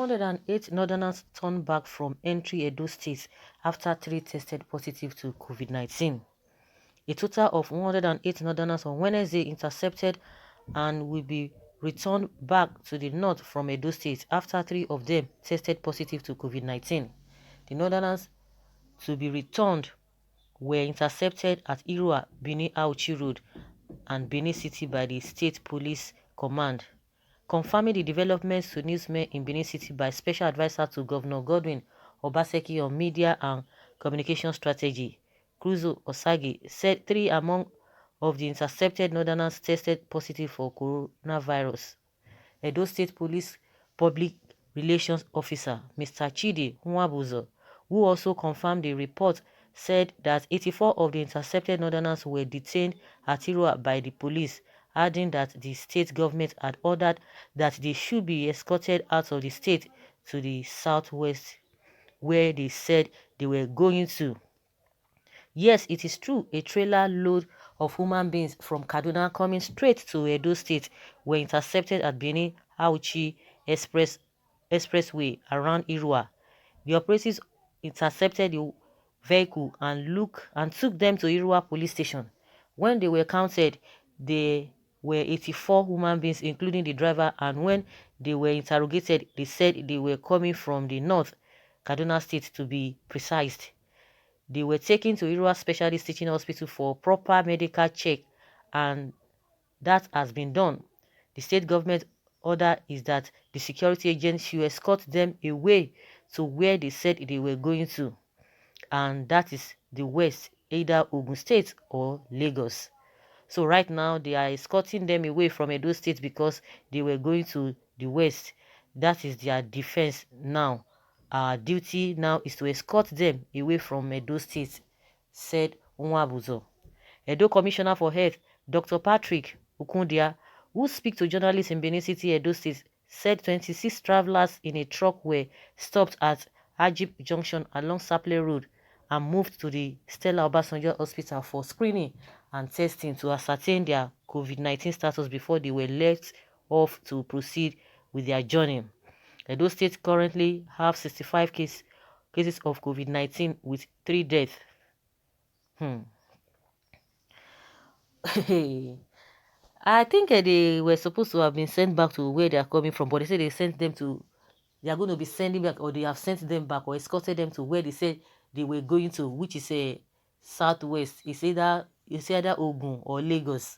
108 northerners turned back from entry Edo State after 3 tested positive to COVID-19. A total of 108 northerners on Wednesday intercepted and will be returned back to the north from Edo State after 3 of them tested positive to COVID-19. The northerners to be returned were intercepted at Irua, Benin Auchi Road and Benin City by the State Police Command. Confirming the developments to newsmen in Benin City by Special Advisor to Governor Godwin Obaseki on Media and Communication Strategy, Kruzo Osagi, said 3 among of the intercepted northerners tested positive for coronavirus. Edo State Police Public Relations Officer, Mr. Chidi Nwabuzo, who also confirmed the report, said that 84 of the intercepted northerners were detained at Irua by the police, adding that the state government had ordered that they should be escorted out of the state to the southwest, where they said they were going to. Yes, it is true, a trailer load of human beings from Kaduna coming straight to Edo State were intercepted at Benin Auchi Expressway around Irua. The operatives intercepted the vehicle and took them to Irua police station. When they were counted, there were 84 human beings, including the driver, and when they were interrogated, they said they were coming from the north, Kaduna State to be precise. They were taken to Irua Specialist Teaching Hospital for proper medical check, and that has been done. The state government order is that the security agents should escort them away to where they said they were going to, and that is the west, either Ogun State or Lagos. So right now they are escorting them away from Edo State because they were going to the west. That is their defense now. Our duty now is to escort them away from Edo State, said Nwabuzo. Edo Commissioner for Health, Dr. Patrick Okundia, who speaks to journalists in Benin City, Edo State, said 26 travelers in a truck were stopped at Ajib Junction along Saple Road and moved to the Stella Obasanjo Hospital for screening and testing to ascertain their COVID-19 status before they were let off to proceed with their journey. Edo State currently have 65 cases of COVID-19 with 3 deaths. I think they were supposed to have been sent back to where they are coming from, but they said they sent them to, they are going to be sending back, or they have sent them back or escorted them to where they said they were going to, which is a southwest. It's either Ogun or Lagos.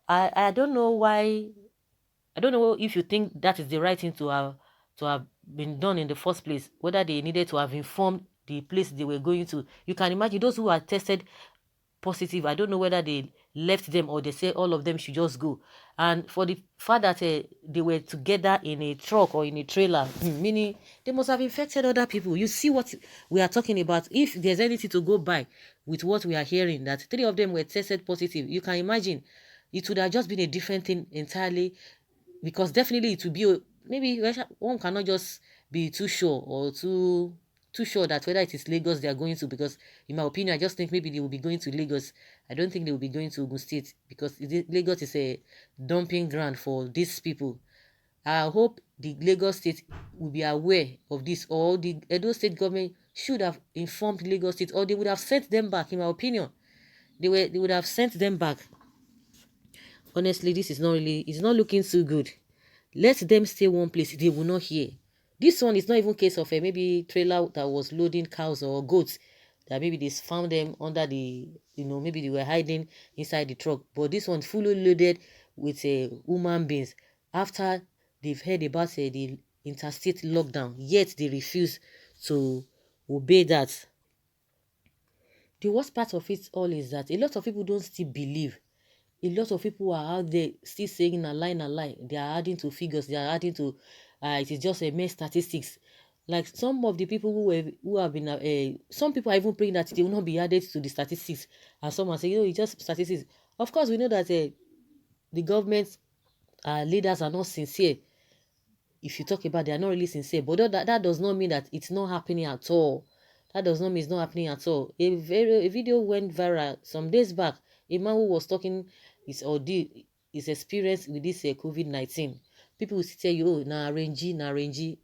I don't know why. I don't know if you think that is the right thing to have been done in the first place, whether they needed to have informed the place they were going to. You can imagine those who are tested positive. I don't know whether they left them or they say all of them should just go. And for the fact that they were together in a truck or in a trailer, meaning they must have infected other people. You see what we are talking about. If there's anything to go by with what we are hearing, that 3 of them were tested positive, you can imagine it would have just been a different thing entirely, because definitely it would be, maybe one cannot just be too sure or too sure that whether it is Lagos they are going to, because in my opinion, I just think maybe they will be going to Lagos. I don't think they will be going to Ogun State, because Lagos is a dumping ground for these people. I hope the Lagos State will be aware of this, or the Edo State government should have informed Lagos State, or they would have sent them back. In my opinion, they would have sent them back. Honestly, this is it's not looking so good. Let them stay one place, they will not hear. This one is not even case of a maybe trailer that was loading cows or goats, that maybe they found them under the, maybe they were hiding inside the truck. But this one fully loaded with human beings. After they've heard about the interstate lockdown, yet they refuse to obey that. The worst part of it all is that a lot of people don't still believe. A lot of people are out there still saying a lie. They are adding to figures. They are adding to, it is just a mere statistics. Like some of the people who have been, some people are even praying that they will not be added to the statistics. And some are saying, it's just statistics. Of course, we know that the government leaders are not sincere. If you talk about, they are not really sincere. But that does not mean that it's not happening at all. That does not mean it's not happening at all. A video went viral some days back. A man who was talking his experience with this COVID-19. people will tell you, oh, na arrange, na arrange.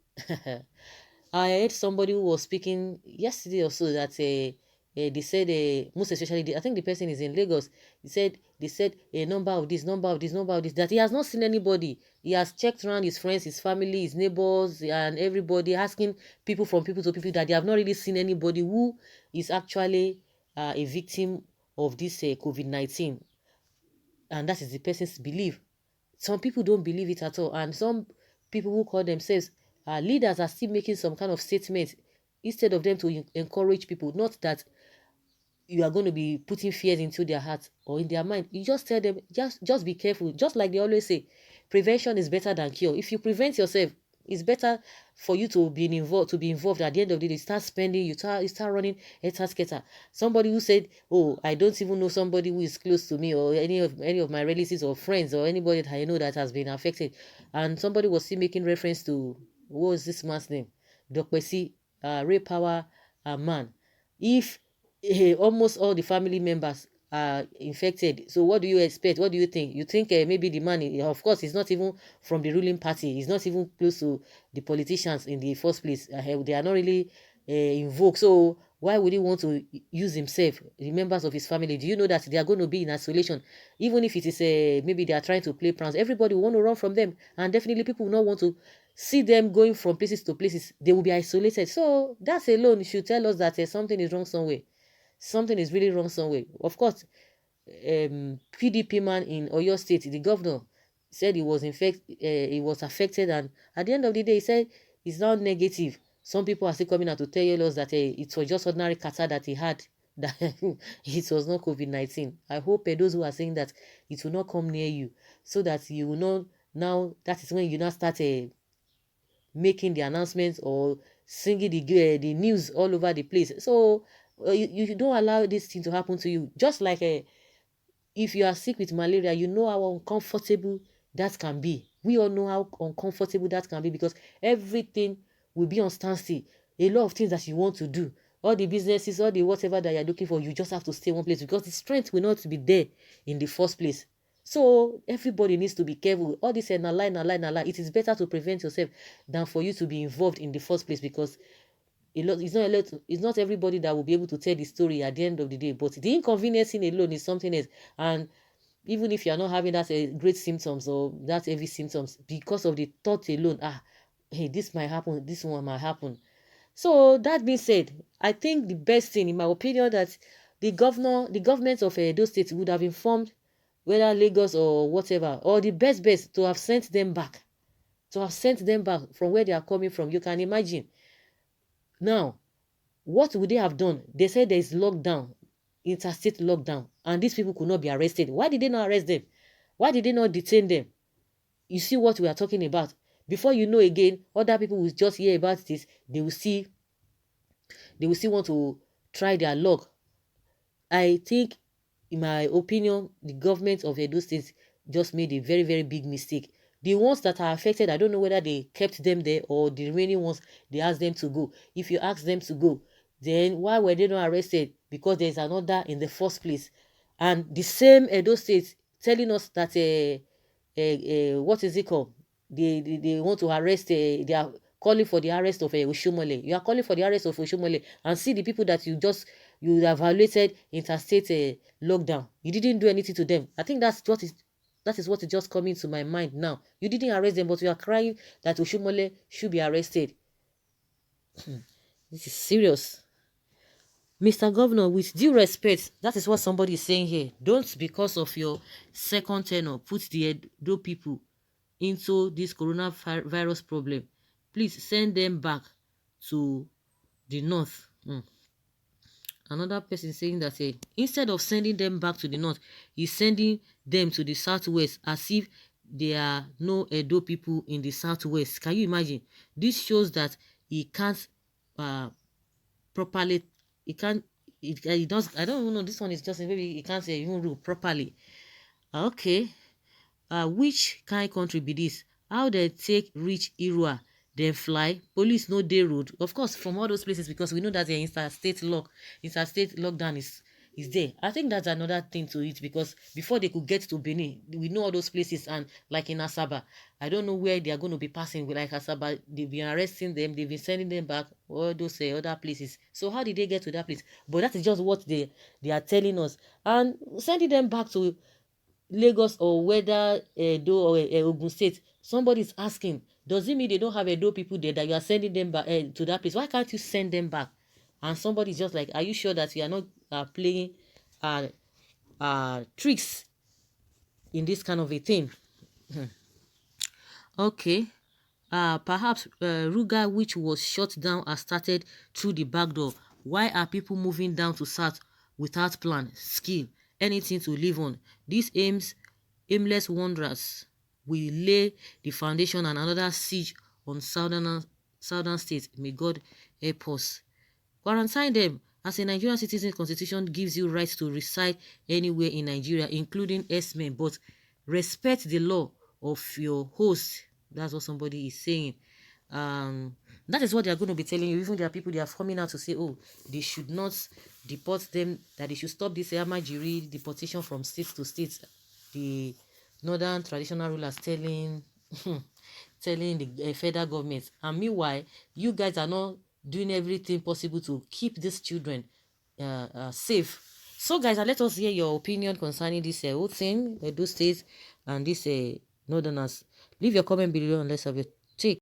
I heard somebody who was speaking yesterday or so that they said, most especially, I think the person is in Lagos. They said a number of this, number of this, number of this, that he has not seen anybody. He has checked around his friends, his family, his neighbors, and everybody, asking people from people to people, that they have not really seen anybody who is actually a victim of this COVID-19. And that is the person's belief. Some people don't believe it at all, and some people who call themselves leaders are still making some kind of statement instead of them to encourage people. Not that you are going to be putting fears into their hearts or in their mind. You just tell them, just be careful. Just like they always say, prevention is better than cure. If you prevent yourself, it's better for you to be involved. To be involved at the end of the day, you start spending, you start running, etc. Somebody who said, "Oh, I don't even know somebody who is close to me or any of my relatives or friends or anybody that I know that has been affected," and somebody was still making reference to, what was this man's name, Dr. C, Ray Power man. If almost all the family members are infected, so what do you expect? What do you think? You think maybe the man, of course, he's not even from the ruling party. He's not even close to the politicians in the first place. They are not really invoked. So why would he want to use himself, the members of his family? Do you know that they are going to be in isolation? Even if it is maybe they are trying to play pranks, everybody will want to run from them, and definitely people will not want to see them going from places to places. They will be isolated. So that alone should tell us that something is wrong somewhere. Something is really wrong somewhere. Of course, PDP man in Oyo State, the governor, said he was affected, and at the end of the day, he said it's now negative. Some people are still coming out to tell us that it was just ordinary catarrh that he had, that it was not COVID-19. I hope those who are saying that it will not come near you, so that you will not now. That is when you now start making the announcements or singing the news all over the place. So you don't allow this thing to happen to you. Just like if you are sick with malaria, you know how uncomfortable that can be. We all know how uncomfortable that can be, because everything will be on standstill. A lot of things that you want to do, all the businesses, all the whatever that you're looking for, you just have to stay one place, because the strength will not be there in the first place. So everybody needs to be careful. All this na lie. It is better to prevent yourself than for you to be involved in the first place, because it's not everybody that will be able to tell the story at the end of the day. But the inconveniencing alone is something else. And even if you are not having that great symptoms or that heavy symptoms, because of the thought alone, hey, this might happen, this one might happen. So that being said, I think the best thing, in my opinion, that the government of those states would have informed, whether Lagos or whatever, or the best to have sent them back, from where they are coming from. You can imagine. Now, what would they have done? They said there is lockdown, interstate lockdown, and these people could not be arrested. Why did they not arrest them? Why did they not detain them? You see what we are talking about. Before you know again, other people will just hear about this. They will still want to try their luck. I think, in my opinion, the government of Edo State just made a very, very big mistake. The ones that are affected, I don't know whether they kept them there, or the remaining ones, they asked them to go. If you ask them to go, then why were they not arrested? Because there's another in the first place. And the same Edo State telling us that what is it called? They want to arrest. They are calling for the arrest of Oshomole. You are calling for the arrest of Oshomole, and see the people that you have violated interstate lockdown. You didn't do anything to them. I think that is what is just coming to my mind now. You didn't arrest them, but you are crying that Oshomole should be arrested. This is serious. Mr. Governor, with due respect, that is what somebody is saying here. Don't, because of your second tenure, put the Edo people into this coronavirus problem. Please send them back to the north. Another person saying that instead of sending them back to the north, he's sending them to the southwest, as if there are no Edo people in the southwest. Can you imagine? This shows that he can't properly. He can't. He does. I don't even know. This one is just maybe he can't even rule properly. Okay. Which kind of country be this? How they take reach Irua, then fly? Police no day road. Of course, from all those places, because we know that the interstate lockdown is there. I think that's another thing to it, because before they could get to Benin, we know all those places, and like in Asaba, I don't know where they are going to be passing with, like Asaba, they've been arresting them, they've been sending them back, all those other places. So how did they get to that place? But that is just what they are telling us. And sending them back to Lagos, or whether Edo or Ogun State, somebody is asking, does it mean they don't have Edo people there that you are sending them back to that place? Why can't you send them back? And somebody is just like, are you sure that you are not playing tricks in this kind of a thing? Okay. Perhaps Ruga, which was shut down, has started through the back door. Why are people moving down to South without plan, skill, anything to live on? These aimless wanderers will lay the foundation and another siege on southern states. May God help us. Quarantine them. As a Nigerian citizen, constitution gives you right to reside anywhere in Nigeria, including S-men, but respect the law of your host. That's what somebody is saying. That is what they are going to be telling you. Even there are people, they are coming out to say, oh, they should not deport them, that they should stop this Amajiri deportation from state to state. The northern traditional rulers telling the federal government. And meanwhile, you guys are not doing everything possible to keep these children safe. So guys, let us hear your opinion concerning this whole thing, those states and this northerners. Leave your comment below and let's have it.